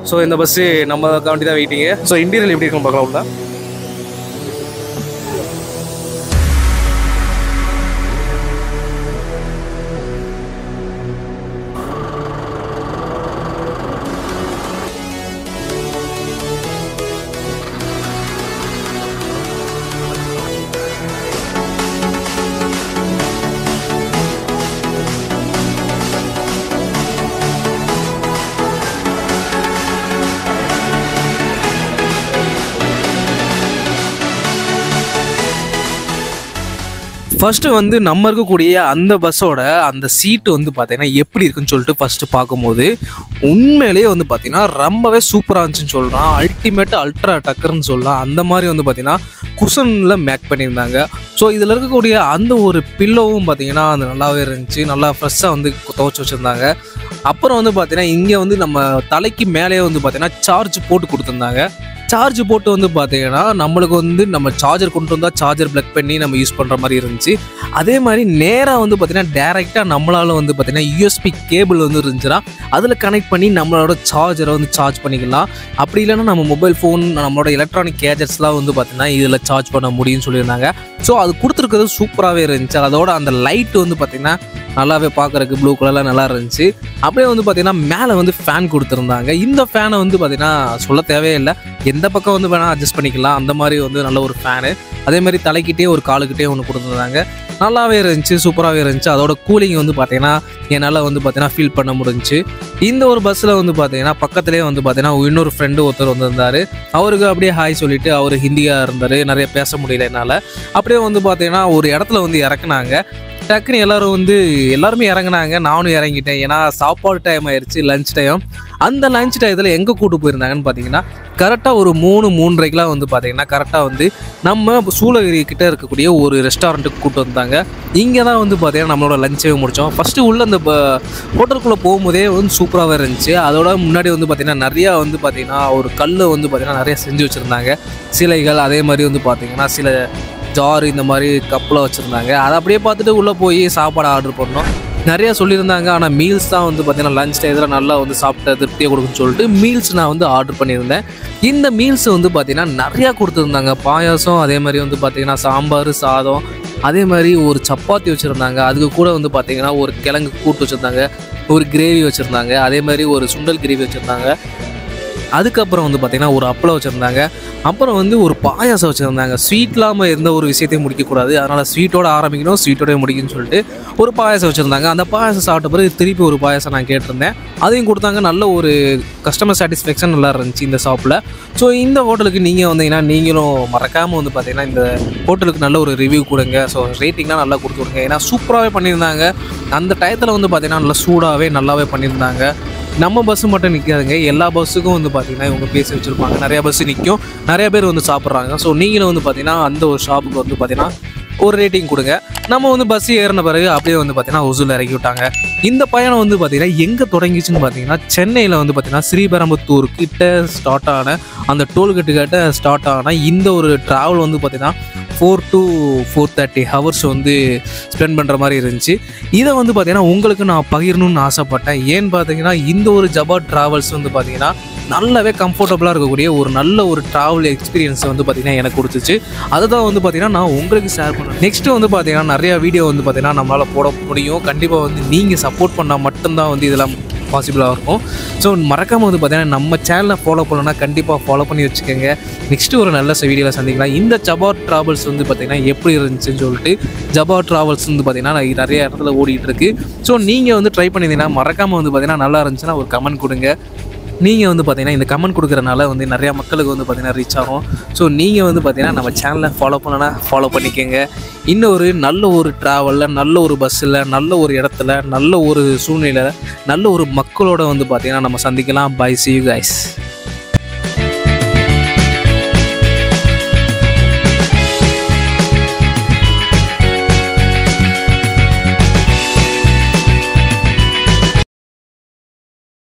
So இந்த bus நம்ம காண்டி தான் வெயிட்டிங்கு. ஸோ இன்டீரியல் எப்படி இருக்குன்னு பார்க்கலாம் உள்ள. ஃபஸ்ட்டு வந்து நம்ம இருக்கக்கூடிய அந்த பஸ்ஸோட அந்த சீட்டு வந்து பார்த்தீங்கன்னா எப்படி இருக்குன்னு சொல்லிட்டு ஃபஸ்ட்டு பார்க்கும்போது உண்மையிலேயே வந்து பார்த்தீங்கன்னா ரொம்பவே சூப்பராக இருந்துச்சுன்னு சொல்கிறான். அல்டிமேட் அல்ட்ரா டக்கர்னு சொல்லலாம். அந்த மாதிரி வந்து பார்த்தீங்கன்னா குஷனில் மேக் பண்ணியிருந்தாங்க. ஸோ இதில் இருக்கக்கூடிய அந்த ஒரு பில்லோவும் பார்த்தீங்கன்னா அது நல்லாவே இருந்துச்சு. நல்லா ஃப்ரெஷ்ஷாக வந்து துவச்சி வச்சுருந்தாங்க. அப்புறம் வந்து பார்த்தீங்கன்னா இங்கே வந்து நம்ம தலைக்கு மேலேயே வந்து பார்த்தீங்கன்னா சார்ஜ் போட்டு கொடுத்துருந்தாங்க. சார்ஜ் போட்டு வந்து பார்த்தீங்கன்னா நம்மளுக்கு வந்து நம்ம சார்ஜர் கொண்டு வந்தால் சார்ஜர் ப்ளக் பண்ணி நம்ம யூஸ் பண்ணுற மாதிரி இருந்துச்சு. அதே மாதிரி நேராக வந்து பார்த்தீங்கன்னா டேரெக்டாக நம்மளால் வந்து பார்த்தீங்கன்னா யூஎஸ்பி கேபிள் வந்து இருந்துச்சுன்னா அதில் கனெக்ட் பண்ணி நம்மளோட சார்ஜரை வந்து சார்ஜ் பண்ணிக்கலாம். அப்படி இல்லைன்னா நம்ம மொபைல் ஃபோன் நம்மளோட எலக்ட்ரானிக் கேஜெட்ஸ்லாம் வந்து பார்த்தீங்கன்னா இதில் சார்ஜ் பண்ண முடியும்னு சொல்லியிருந்தாங்க. ஸோ அது கொடுத்துருக்கிறது சூப்பராகவே இருந்துச்சு. அதோட அந்த லைட்டு வந்து பார்த்திங்கன்னா நல்லாவே பார்க்குறதுக்கு ப்ளூ கலரில் நல்லா இருந்துச்சு. அப்படியே வந்து பார்த்திங்கன்னா மேலே வந்து ஃபேன் கொடுத்துருந்தாங்க. இந்த ஃபேனை வந்து பார்த்திங்கன்னா சொல்ல தேவையில்லை, எந்த பக்கம் வந்து வேணால் அட்ஜஸ்ட் பண்ணிக்கலாம். அந்த மாதிரி வந்து நல்ல ஒரு ஃபேனு. அதேமாதிரி தலைக்கிட்டே ஒரு காலுக்கிட்டே ஒன்று கொடுத்துருந்தாங்க. நல்லாவே இருந்துச்சு, சூப்பராகவே இருந்துச்சு. அதோட கூலிங் வந்து பார்த்திங்கன்னா என்னால் வந்து பார்த்திங்கன்னா ஃபீல் பண்ண முடிஞ்சிச்சு. இந்த ஒரு பஸ்ஸில் வந்து பார்த்திங்கன்னா பக்கத்துலேயே வந்து பார்த்திங்கன்னா இன்னொரு ஃப்ரெண்டு ஒருத்தர் வந்திருந்தார். அவருக்கு அப்படியே ஹாய் சொல்லிவிட்டு அவர் ஹிந்தியாக இருந்தார், நிறைய பேச முடியல என்னால். அப்படியே வந்து பார்த்திங்கன்னா ஒரு இடத்துல வந்து இறக்குனாங்க. டக்குன்னு எல்லாருமே இறங்கினாங்க, நானும் இறங்கிட்டேன். ஏன்னா சாப்பாடு டைம் ஆயிடுச்சு, லஞ்ச் டைம். அந்த லஞ்ச் டயத்தில் எங்கே கூட்டு போயிருந்தாங்கன்னு பார்த்தீங்கன்னா கரெக்டாக ஒரு 3-3:30 வந்து பார்த்தீங்கன்னா கரெக்டாக வந்து நம்ம சூளகிரி கிட்டே இருக்கக்கூடிய ஒரு ரெஸ்டாரண்ட்டுக்கு கூப்பிட்டு வந்தாங்க. இங்கே தான் வந்து பார்த்தீங்கன்னா நம்மளோட லஞ்சே முடித்தோம். ஃபஸ்ட்டு உள்ள அந்த ஹோட்டலுக்குள்ளே போகும்போதே வந்து சூப்பராகவே இருந்துச்சு. அதோட முன்னாடி வந்து பார்த்திங்கன்னா நிறையா வந்து பார்த்திங்கன்னா ஒரு கல் வந்து பார்த்திங்கன்னா நிறையா செஞ்சு வச்சுருந்தாங்க, சிலைகள். அதே மாதிரி வந்து பார்த்திங்கன்னா சில ஜாரு இந்த மாதிரி கப்பில் வச்சுருந்தாங்க. அதை அப்படியே பார்த்துட்டு உள்ளே போய் சாப்பாடு ஆர்டர் பண்ணோம். நிறையா சொல்லியிருந்தாங்க. ஆனால் மீல்ஸ் தான் வந்து பார்த்திங்கன்னா லஞ்ச் டைத்தில் நல்லா வந்து சாப்பிட்ட திருப்தியை கொடுக்குன்னு சொல்லிட்டு மீல்ஸ் நான் வந்து ஆர்டர் பண்ணியிருந்தேன். இந்த மீல்ஸ் வந்து பார்த்திங்கன்னா நிறையா கொடுத்துருந்தாங்க. பாயாசம், அதே மாதிரி வந்து பார்த்திங்கன்னா சாம்பார், சாதம், அதே மாதிரி ஒரு சப்பாத்தி வச்சுருந்தாங்க. அதுக்கு கூட வந்து பார்த்திங்கன்னா ஒரு கிழங்கு கூட்டு வச்சுருந்தாங்க, ஒரு கிரேவி வச்சுருந்தாங்க, அதே மாதிரி ஒரு சுண்டல் கிரேவி வச்சுருந்தாங்க. அதுக்கப்புறம் வந்து பார்த்திங்கன்னா ஒரு அப்பளம் வச்சுருந்தாங்க. அப்புறம் வந்து ஒரு பாயாசம் வச்சுருந்தாங்க. ஸ்வீட் இல்லாமல் எந்த ஒரு விஷயத்தையும் முடிக்கக்கூடாது, அதனால் ஸ்வீட்டோடு ஆரம்பிக்கணும், ஸ்வீட்டோடய முடிக்கணும்னு சொல்லிட்டு ஒரு பாயாசம் வச்சுருந்தாங்க. அந்த பாயாசம் சாப்பிட்ட பிறகு திருப்பி ஒரு பாயாசம் நான் கேட்டிருந்தேன், அதையும் கொடுத்தாங்க. நல்ல ஒரு கஸ்டமர் சாட்டிஸ்ஃபேக்ஷன் நல்லா இருந்துச்சு இந்த ஷாப்பில். ஸோ இந்த ஹோட்டலுக்கு நீங்கள் வந்தீங்கன்னா நீங்களும் மறக்காமல் வந்து பார்த்திங்கன்னா இந்த ஹோட்டலுக்கு நல்ல ஒரு ரிவ்யூ கொடுங்க. ஸோ ரேட்டிங்லாம் நல்லா கொடுத்து விடுங்க. ஏன்னா சூப்பராகவே பண்ணியிருந்தாங்க. அந்த டயத்தில் வந்து பார்த்திங்கன்னா நல்லா சூடாகவே நல்லாவே பண்ணியிருந்தாங்க. நம்ம பஸ்ஸு மட்டும் நிற்காதுங்க, எல்லா பஸ்ஸுக்கும் வந்து பார்த்திங்கன்னா இவங்க பேசி வச்சுருப்பாங்க. நிறையா பஸ்ஸு நிற்கும், நிறையா பேர் வந்து சாப்பிட்றாங்க. ஸோ நீங்களும் வந்து பார்த்திங்கன்னா அந்த ஒரு ஷாப்புக்கு வந்து பார்த்திங்கன்னா ஒரு ரேட்டிங் கொடுங்க. நம்ம வந்து பஸ் ஏறின பிறகு அப்படியே வந்து பார்த்திங்கன்னா ஒசூரில் இறக்கி விட்டாங்க. இந்த பயணம் வந்து பார்த்திங்கன்னா எங்கே தொடங்கிச்சுன்னு பார்த்திங்கன்னா சென்னையில் வந்து பார்த்திங்கன்னா ஸ்ரீபெரும்புத்தூர் கிட்ட ஸ்டார்ட் ஆன அந்த டோல்கேட்டு கிட்ட ஸ்டார்ட் ஆன இந்த ஒரு ட்ராவல் வந்து பார்த்திங்கன்னா 4 to 4:30 ஹவர்ஸ் வந்து ஸ்பெண்ட் பண்ணுற மாதிரி இருந்துச்சு. இதை வந்து பார்த்திங்கன்னா உங்களுக்கு நான் பகிரணும்னு ஆசைப்பட்டேன். ஏன்னு பார்த்தீங்கன்னா இந்த ஒரு ஜபாட் ட்ராவல்ஸ் வந்து பார்த்திங்கன்னா நல்லாவே கம்ஃபர்டபுளாக இருக்கக்கூடிய ஒரு நல்ல ஒரு ட்ராவல் எக்ஸ்பீரியன்ஸை வந்து பார்த்திங்கன்னா எனக்கு கொடுத்துச்சு. அதை தான் வந்து பார்த்திங்கன்னா நான் உங்களுக்கு ஷேர் பண்ணேன். நெக்ஸ்ட்டு வந்து பார்த்திங்கன்னா நிறையா வீடியோ வந்து பார்த்திங்கன்னா நம்மளால் போட முடியும். கண்டிப்பாக வந்து நீங்கள் சப்போர்ட் பண்ணால் மட்டும்தான் வந்து இதெல்லாம் பாசிபிளாக இருக்கும். ஸோ மறக்காமல் வந்து பார்த்திங்கன்னா நம்ம சேனலை ஃபாலோ பண்ணணும்னா கண்டிப்பாக ஃபாலோ பண்ணி வச்சுக்கோங்க. நெக்ஸ்ட்டு ஒரு நல்ல வீடியோவில் சந்திக்கலாம். இந்த ஜபாட் ட்ராவல்ஸ் வந்து பார்த்திங்கன்னா எப்படி இருந்துச்சுன்னு சொல்லிட்டு ஜபாட் ட்ராவல்ஸ் வந்து பார்த்திங்கன்னா நிறைய இடத்துல ஓடிட்டு இருக்கு. ஸோ நீங்கள் வந்து ட்ரை பண்ணியிருந்தீங்கன்னா மறக்காமல் வந்து பார்த்திங்கன்னா நல்லா இருந்துச்சுன்னா ஒரு கமெண்ட் கொடுங்க. நீங்கள் வந்து பார்த்திங்கன்னா இந்த கமெண்ட் கொடுக்குறனால வந்து நிறையா மக்களுக்கு வந்து பார்த்திங்கன்னா ரீச் ஆகும். ஸோ நீங்கள் வந்து பார்த்திங்கன்னா நம்ம சேனலை ஃபாலோ பண்ணனா ஃபாலோ பண்ணிக்கோங்க. இன்னொரு நல்ல ஒரு ட்ராவலில், நல்ல ஒரு பஸ்ஸில், நல்ல ஒரு இடத்துல, நல்ல ஒரு சூழ்நிலையில், நல்ல ஒரு மக்களோட வந்து பார்த்திங்கன்னா நம்ம சந்திக்கலாம். Bye, see you guys.